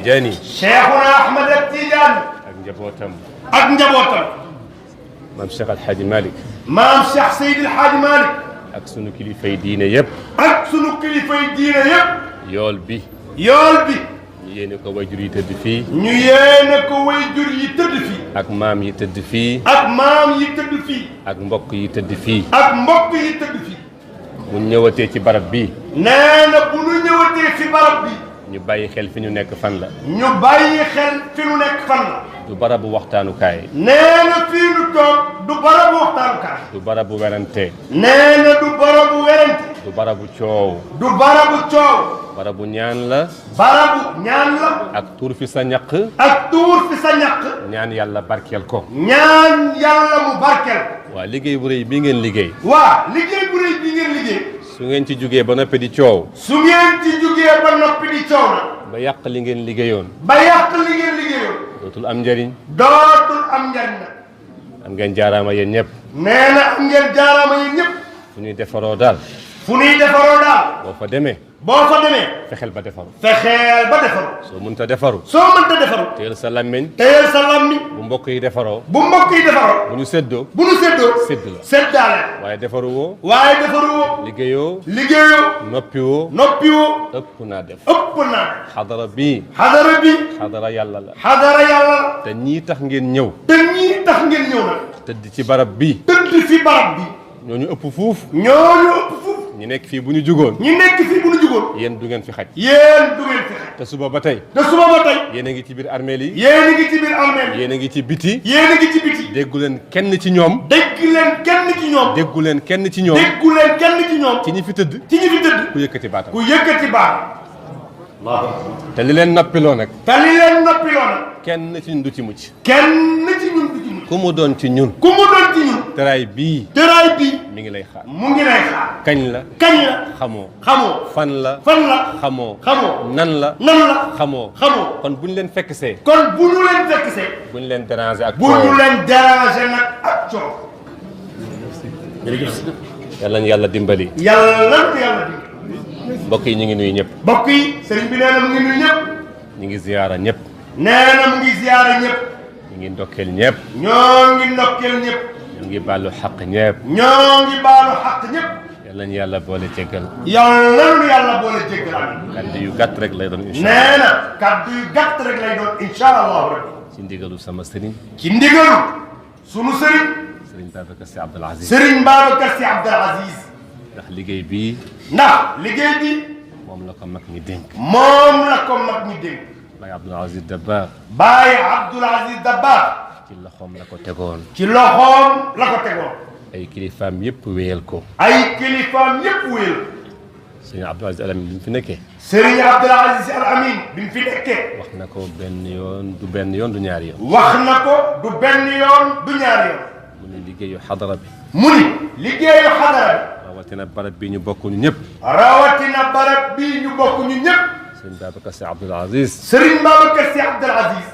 Tidiane. Cheikhuna Ahmed Tidiane. ak njabootam. ak njabootam. maam Cheikh Al Hadj Malick. maam Cheikh Seydi El Hadj Malick. ak sunu kilifay diine yëpp. ak sunu kilifay diine yëpp. yool bi. yool bi. ñu yéene ko wayjur yi tëdd fii. ñu yéene ko wayjur yi tëdd fii. ak maam yi tëdd fii. ak maam yi tëdd fii. ak mbokk yi tëdd fii. ak mbokk yi tëdd fii. bu ñëwatee ci barab bi. nee na bu ñu ñëwatee ci barab bi. ñu bàyyi xel fi ñu nekk fan la. ñu bàyyi xel fi ñu nekk fan la. du barabu waxtaanukaay. nee na fii ñu toog du barabu waxtaanukaay. du barabu werante. nee na du barabu werante. du barabu coow. du barabu coow. barabu ñaan la. barabu ñaan la. ak tuur fi sa ñaq. ak tuur fi sa ñaq. ñaan yàlla barkeel ko. ñaan yàlla mu barkeel ko. waa liggéey bu rëy bi ngeen liggéey. waa liggéey bu rëy bi ngeen liggéey. su ngeen ci jugee ba noppi di coow. su ngeen ci jugee ba noppi di coow na. ba yàq li ngeen liggéeyoon. ba yàq li ngeen liggéeyoon. dootul am njëriñ. dootul am njariñ na. am ngeen jaaraama yéen ñëpp. nee na am ngeen jaaraama yéen ñëpp. fu ñuy defaroo daal. fu ñuy defaroo daal. boo fa demee. boo fa demee. fexeel ba defaru. fexeel ba defaru. soo mënta defaru. soo mënta defaru. teel sa làmmiñ. teyel sa lammi. bu mbokk yi defaroo. bu mbokk yi defaroo. bu ñu séddoo. bu nu séddoo. sédd la. séddaale. waaye defaru woo. waaye defaru woo. liggéeyoo. liggéeyoo. noppi woo. noppi woo. ëpp naa def. ëpp naa. xadara bii. xadara bi. xadara yàlla la. xadara yàlla la. te ñii tax ngeen ñëw. te ñii tax ngeen ñëw nag. tëdd ci barab bii. tëdd fi barab bi. ñooñu ëpp fuuf. ñooñu ëpp fuuf. ñi nekk fii bu ñu jugoon. ñi nekk fii bu nu jugoon. yéen du ngeen fi xaj. yéen du ngeen fi xaj. te suba ba tey. te suba ba tey. yéen a ngi ci biir armeel yi. yéen a ngi ci biir armeel. yéen a ngi ci biti. yéen a ngi ci biti. déggu leen kenn ci ñoom. dégg leen kenn ci ñoom. déggu leen kenn ci ñoom. déggu leen kenn ci ñoom. ci ñi fi tëdd. ci ñi fi tëdd. ku yëkkati baatam. ku yëkkati baat. te li leen noppiloo nag. te li leen noppiloo nag. kenn ci ñun du ci mucc. kenn ci ñun du ci mucc. ku mu doon ci ñun. ku mu doon ci ñun. teraay bii. teraay bi. mi ngi lay xaar. mu ngi lay xaar. kañ la. kañ la. xamoo. xamoo. fan la. fan la. xamoo. xamoo. nan la. nan la. xamoo. xamoo. kon bu ñu leen fekk see. kon bu ñu leen fekk see. bu ñu leen déranger ak. bu ñu leen déranger nag ak coow. yàlla ñu yàlla dimbali. yàlla lan yàlla dimbali. mbokk yi ñu ngi nuyu ñëpp. mbokk yi sëriñ bi nee na mu ngi nuyu ñëpp. ñu ngi ziyaara ñëpp. nee na mu ngi ziyaara ñëpp. ñu ngi ndokkeel ñëpp. ñoo ngi ndokkeel ñëpp. ñu ngi baalu xaq ñëpp. ñoo ngi baalu xaq ñëpp. yàlla ñu yàlla boole jéggal. yàlla nu yàlla boole jéggal. kàddu yu gàtt rek lay doon incha allah. nee na kàddu yu gàtt rek lay doon incha allah rabbi. ci ndigalu sama sëriñ. ci ndigalu sunu sëriñ. sëriñ Babacar Sy Abdoul Aziz. sëriñ Babacar Sy Abdoul Aziz. ndax liggéey bii. ndax liggéey bi. moom la ko mag ñi dénk. moom la ko mag ñi dénk. Baye Abdoul Aziz Dabakh. Baye Abdoul Aziz Dabakh. ci loxoom la ko tegoon. ci loxoom la ko tegoon. ay kilifaam yëpp wéyal ko. ay kilifaam yëpp wéyal. sëriñ Abdoul Aziz Al Amin bi mu fi nekkee. sëriñ Abdoul Aziz Al Amin bi mu fi nekkee. wax na ko benn yoon du benn yoon du ñaari yoon. wax na ko du benn yoon du ñaari yoon. mu ne liggéeyu xadara bi. mu ni liggéeyu xadara bi. rawatina barab bi ñu bokk ñu ñëpp. rawatina barab bii ñu bokk ñu ñëpp. sëriñ Babacar Sy Abdoul Aziz. sëriñ Babacar Sy Abdoul Aziz.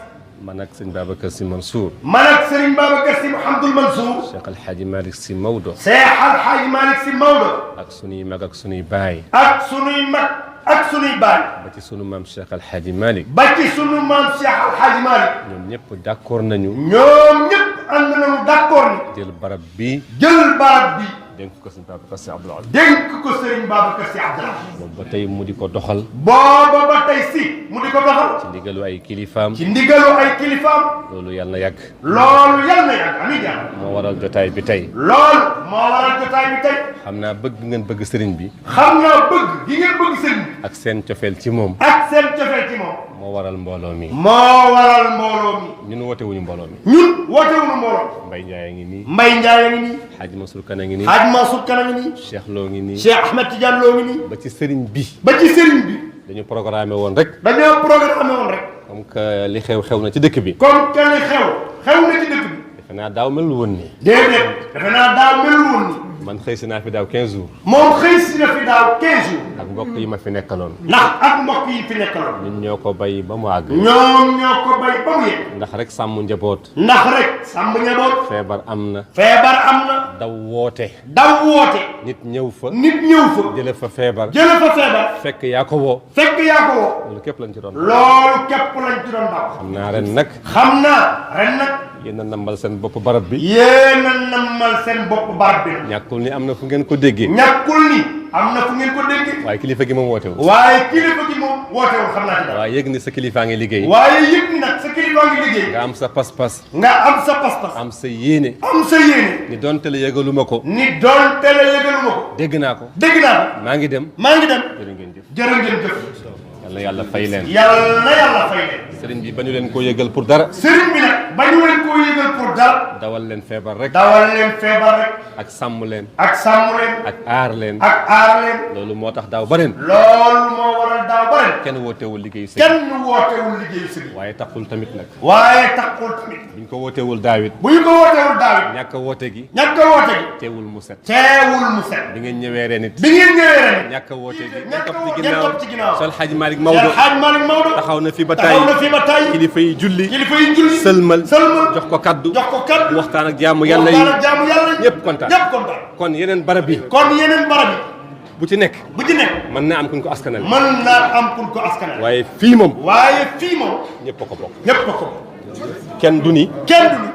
man ak sëriñ Babacar Sy Mansour. man ak sëriñ Babacar Sy Mouhamadoul Mansour. Cheikh El Hadj Malick Sy Maodo. Cheikh El Hadj Malick Sy Maodo. ak sunuy mag ak sunuy baay. ak sunuy mag ak sunuy baay. ba ci sunu maam Cheikh El Hadj Malick. ba ci sunu maam Cheikh El Hadj Malick. ñoom ñëpp d'accord nañu. ñoom ñëpp ànd nañu d'accord ni. jël barab bi. jël barab bi. dénk ko sëriñ Babacar Sy Abdoul Aziz. dénk ko sëriñ Babacar Sy Abdoul Aziz. boobu ba tey mu di ko doxal. booba ba tey si mu di ko doxal. ci ndigalu ay kilifaam. ci ndigalu ay kilifaam. loolu yàlla na yàgg. loolu yal na yàgg amiin yaa moo waral jotaay bi tey. loolu moo waral jotaay bi tey. xam naa bëgg ngeen bëgg sëriñ bi. xam naa bëgg gi ngeen bëgg sëriñ bi. ak seen cofeel ci moom. ak seen cofeel ci moom. moo waral mbooloo mi. moo waral mbooloo mi. ñun woote wuñu mbooloo mi. ñun woote wuñu mbooloo. Mbaye Ndiaye a ngi nii. Mbaye Ndiaye a ngi nii. Hadj Mansour Kane a ngi nii. Hadj Mansour Kane a ngi nii. Cheikh Lo ngi nii. Cheikh Ahmed Tidiane Lo ngi nii. ba ci sëriñ bi. ba ci sëriñ bi. dañu programmé woon rek. dañoo programmé woon rek. comme que li xew na ci dëkk bi. comme que li xew na ci dëkk bi. defe naa daaw mel woon nii. déedéet defe naa daaw mel woon nii. man xëy si naa fi daaw 15 jours. moom xëy si na fi daaw 15 jours. ak mbokk yi ma fi nekkaloon. ndax ak mbokk yi fi nekkaloon. ñun ñoo ko bay ba mu àgg. ñoom ñoo ko bay ba mu yegg. ndax rek sàmm njaboot. ndax rek sàmm njaboot. feebar am na. feebar am na. daw woote. daw woote. nit ñëw fa. nit ñëw fa. jële fa feebar. jële fa feebar. fekk yaa ko woo. fekk yaa ko woo. loolu képp lañ ci doon. loolu képp lañ ci doon daw. xam naa ren nag. xam naa ren nag. yéen a nambal seen bopp barab bi. yéen a nammal seen bopp barab bi. ñàkkul ni am na fu ngeen ko déggee. ñàkkul ni am na fu ngeen ko déggee. waaye kilifa gi moom wootewul. waaye kilifa gi moom wootewul xam naa ci dara. waaye yëg ni sa kilifaa ngi liggéey. waaye yëg ni nag sa kilifaa ngi liggéey. nga am sa pas-pas. nga am sa pas-pas. am sa yéene. am sa yéene. ni donte la yëgaluma ko. ni doonte la yëgaluma ko. dégg naa ko. dégg naa ko. maa ngi dem. maa ngi dem. jërë ngeen jëf. jërë ngeen jëf. yal na yàlla fay leen. yàlla na yàlla fay leen. sëriñ bi ba ñu leen ko yëgal pour dara. sëriñ bi nag ba ñu leen koo yëgal pour dara. dawal leen feebar rek. dawal leen feebar rek. ak sàmm leen. ak sàmm leen. ak aar leen. ak aar leen. loolu moo tax daaw ba ren. loolu moo waral daaw ba ren. kenn wootewul liggéeyu sëriñ. kenn wootewul liggéeyu sëriñ. waaye taxul tamit nag. waaye taxul tamit. buñ ko wootewul daawit. bu ñu ko wootewul daawit. ñàkk a woote gi. ñàkk a woote gi. teewul mu set. teewul mu set. bi ngeen ñëwee ren it. bi ngeen ñëwee ren. ñàkk a woote gi. ñàkk a topp ci ngeen ginnaaw. topp ci ginnaaw. Sol Hadj Malick Maodo. Sol Hadj Malick Maodo. taxaw na fi ba taxaw na tàyyi. fi ba tàyyi. kilifa yi julli. kilifa yi julli. sëlmal. sëlmal. jox ko kaddu. jox ko kaddu. waxtaan ak jaamu yàlla yi. waxtaan ak jaamu yàlla yi. ñëpp kontaan. ñëpp kontaan. kon yeneen barab yi. kon yeneen barab yi. bu ci nekk. bu ci nekk. mën na am kuñ ko askanal. mën naa am kuñ ko askanal. waaye fii moom. waaye fii moom. ñëpp a ko bokk. ñëpp a ko. kenn du ni. kenn du ni.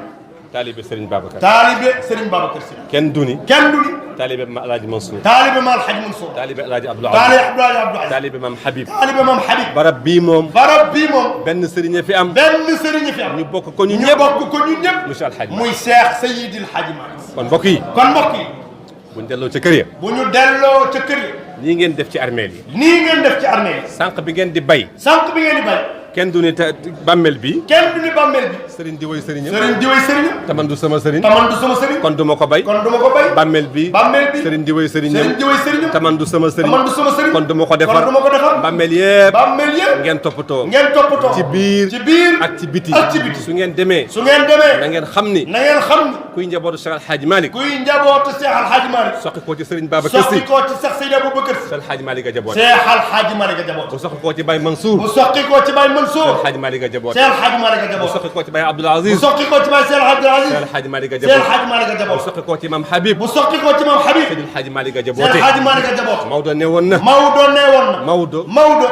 taalibe Serigne Babacar. taalibe Serigne Babacar Sy. kenn du ni. kenn du ni. taalibe ma Alaaji Mansour. taalibe ma Alhaji Mansour. taalibe Alaaji Abdou taalibe Aziz. Abdou Aziz. taalibe Mam Habib. taalibe Mam Habib. barab bii moom. barab bii moom. benn sëriñ fi am. benn sëriñ fi am. ñu bokk ko ñu ñu ñëpp. bokk ko ñu ñëpp. monsieur Alhaji. muy Cheikh Seydil Hadji Malick. kon mbokk yi. kon mbokk yi. buñ delloo ca kër ya. bu ñu delloo ca kër yi. nii ngeen def ci armeel yi. nii ngeen def ci armée yi. sànq bi ngeen di bay. sànq bi ngeen di bay. kenn du ni bàmmeel bi. kenn du ni bàmmeel bi. sëriñ di woy sëriñam. sëriñ di way sëriñam. taman du sama sëriñ. taman du sama sëriñ. kon du ma ko bay. kon du ma ko bay. bàmmeel bi. bàmmeel bi. sëriñ di woy sëriñam. sëriñ di way sëriñam. taman du sama sëriñ. taman du sama sëriñ. kon du ma ko defar. kon du ma ko defar. bàmmeel yëpp. bàmmeel yëpp. ngeen toppatoo. ngeen toppatoo. ci biir. ci biir. ak ci biti. ak ci biti. su ngeen demee. su ngeen demee. na ngeen xam ni. na ngeen xam ni. kuy njabootu Cheikh Al Hadj Malick. kuy njabootu Cheikh Al Hadji Malick. soqi ko ci sëriñ Babacar Sy. soqi ko ci Cheikh Seydi Aboubacar Sy. Cheikh Al Hadj Malick a jaboot. Cheikh Al Hadji Malick a jaboot. bu soqi ko ci Baye Mansour. bu soqi ko ci Baye Mansour. Cheikh Al Hadj Malick a jaboot. Cheikh Al Hadji Malick a bu jaboot. soqi ko ci Baye Abdoul bu Aziz. soqi ko ci Baye Cheikh Abdoul Aziz. Cheikh Al Hadj Malick a Cheikh Al jaboot. Hadji Malick a bu jaboot. soqi ko ci Mam Habib. bu soqi ko ci Mam Habib. Cheikh Al Hadj Malick a Cheikh Al jaboote. Hadji Malick a jaboot. Maodo ne woon na. Maodo nee woon na. Maodo. Maodo.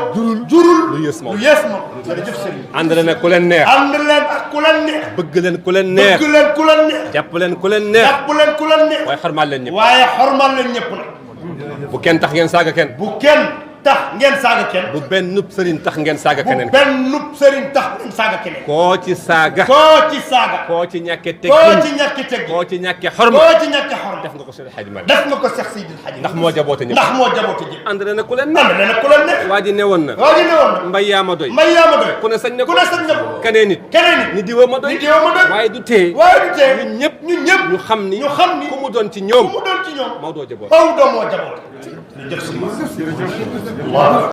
jurul lu yées Maodo. lu yées Maodo. jërëjëf Serigne. ànd leen ak ku leen neex. ànd leen ak ku leen neex. bëgg leen ku leen neex. bëgg leen ku leen neex. jàpp leen ku leen neex. jàpp leen ku leen neex. waaye xormaal leen ñëpp. waaye xormal leen ñëpp nag. bu kenn tax ngeen saaga kenn. bu kenn tax ngeen saaga kenn. bu benn nub sëriñ tax ngeen saaga keneen. bu benn nub sëriñ tax ngeen saaga keneen. koo ci saaga. koo ci saaga. koo ci ñàkke koo teggin. ci ñàkki teggi. koo ci ñàkke xorma. koo ci ñàkki xorma. def nga ko Cheikh El Hadj Malick. def nga ko Cheikh Seydil Hadji. ndax moo jaboote ñëpp. ndax moo jaboote ñëpp. ànd leen ak ku leen ànd neex. leen ak ku leen neex. waa ji ne woon na. waa ji ne woon na. mbay yaa ma doy. mbay yaa ma doy. ku ne sañ na ko. ku ne sañ na ko. keneen nit. keneen nit. ni diwa ma doy. ni diwa ma doy. waaye du tee. waaye du tee. ñun ñëpp. ñun ñëpp. ñu xam ni. ñu xam ni. ku mu doon ci ku ñoom. mu doon ci ñoom. Maodo jaboote. Maodo moo jaboote. jërëjëf si